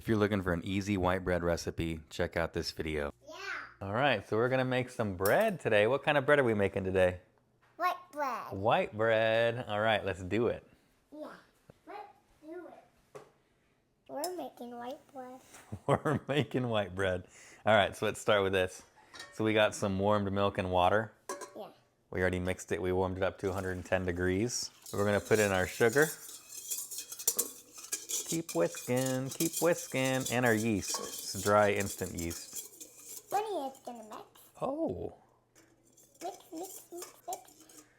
If you're looking for an easy white bread recipe, check out this video. Yeah. All right, so we're gonna make some bread today. What kind of bread are we making today? White bread. White bread. All right, let's do it. Yeah. Let's do it. We're making white bread. We're making white bread. All right, so let's start with this. So we got some warmed milk and water. Yeah. We already mixed it. We warmed it up to 110 degrees. We're gonna put in our sugar. Keep whisking, and our yeast. It's dry instant yeast. Bunny is gonna mix. Oh. Mix.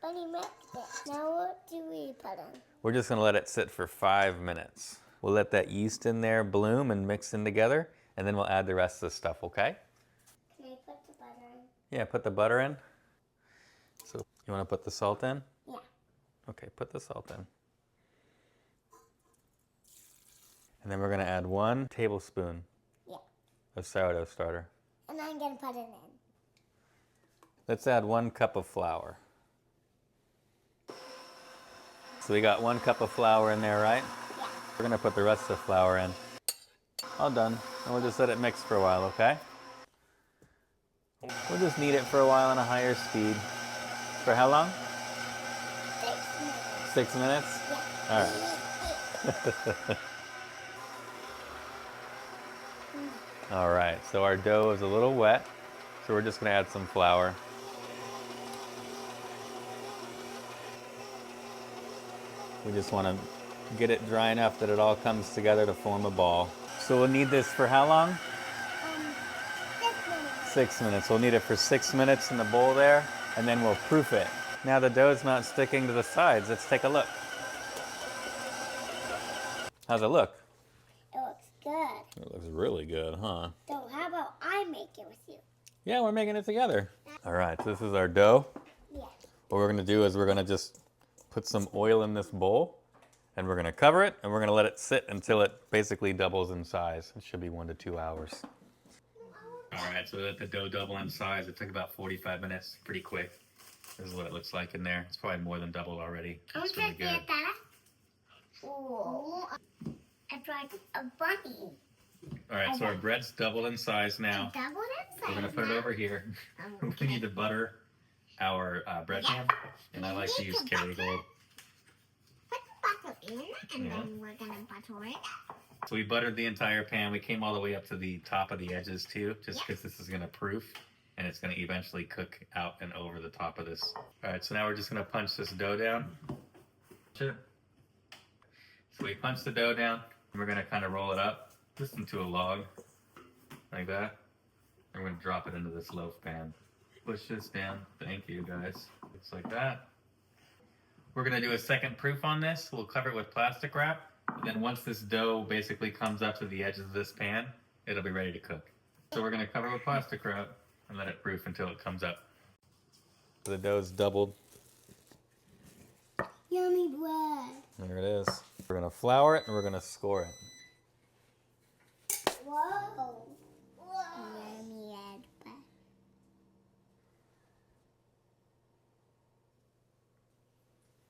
Bunny mixed it. Now what do we put in? We're just gonna let it sit for 5 minutes. We'll let that yeast in there bloom and mix in together, and then we'll add the rest of the stuff, okay? Can I put the butter in? Yeah, put the butter in. So you wanna put the salt in? Yeah. Okay, put the salt in. And then we're gonna add 1 tablespoon of sourdough starter. And I'm gonna put it in. Let's add 1 cup of flour. So we got 1 cup of flour in there, right? Yeah. We're gonna put the rest of the flour in. All done. And we'll just let it mix for a while, okay? We'll just knead it for a while on a higher speed. For how long? 6 minutes. 6 minutes? Yeah. All right. All right, so our dough is a little wet, so we're just gonna add some flour. We just wanna get it dry enough that it all comes together to form a ball. So we'll need this for how long? 6 minutes. 6 minutes. We'll need it for 6 minutes in the bowl there, and then we'll proof it. Now the dough's not sticking to the sides. Let's take a look. How's it look? It looks good. It looks really good, huh? So how about I make it with you? Yeah, we're making it together. All right, so this is our dough. Yeah. What we're gonna do is we're gonna just put some oil in this bowl, and we're gonna cover it, and we're gonna let it sit until it basically doubles in size. It should be 1 to 2 hours. All right, so let the dough double in size. It took about 45 minutes, pretty quick. This is what it looks like in there. It's probably more than doubled already. It's really good. Oh, it's like a bunny. All right, so our bread's doubled in size now. Double in size. We're gonna put it over here. We need to butter our bread pan, and I like to use Kerrygold. Put the butter in, and then we're gonna butter it. So we buttered the entire pan. We came all the way up to the top of the edges too, just because this is gonna proof, and it's gonna eventually cook out and over the top of this. All right, so now we're just gonna punch this dough down. So we punch the dough down, and we're gonna kind of roll it up, just into a log, like that. And we're gonna drop it into this loaf pan. Push this down. Thank you, guys. Looks like that. We're gonna do a second proof on this. We'll cover it with plastic wrap. And then once this dough basically comes up to the edges of this pan, it'll be ready to cook. So we're gonna cover it with plastic wrap and let it proof until it comes up. So the dough's doubled. Yummy bread. There it is. We're gonna flour it and we're gonna score it. Whoa. Yummy red bread.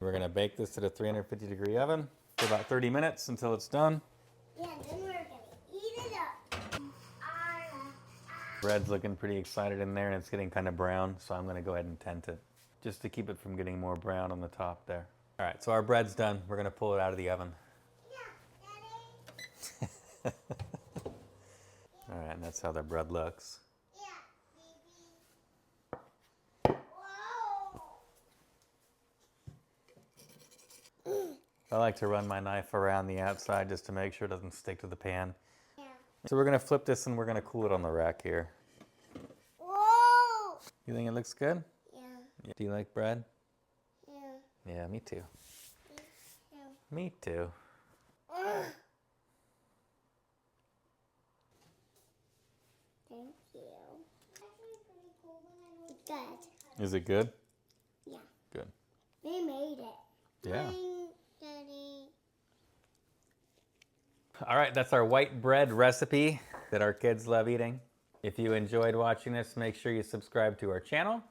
We're gonna bake this at a 350-degree oven for about 30 minutes until it's done. Yeah, then we're gonna eat it up. Bread's looking pretty excited in there and it's getting kind of brown, so I'm gonna go ahead and tent it just to keep it from getting more brown on the top there. All right, so our bread's done. We're gonna pull it out of the oven. Yeah, Daddy. All right, and that's how the bread looks. Yeah, baby. Whoa. I like to run my knife around the outside just to make sure it doesn't stick to the pan. Yeah. So we're gonna flip this and we're gonna cool it on the rack here. Whoa. You think it looks good? Yeah. Do you like bread? Yeah. Yeah, me too. Yeah. Me too. Thank you. Good. Is it good? Yeah. Good. We made it. Yeah. Daddy. All right, that's our white bread recipe that our kids love eating. If you enjoyed watching this, make sure you subscribe to our channel,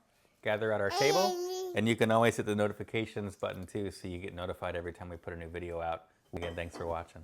Gather at Our Table, and you can always hit the notifications button too so you get notified every time we put a new video out. Again, thanks for watching.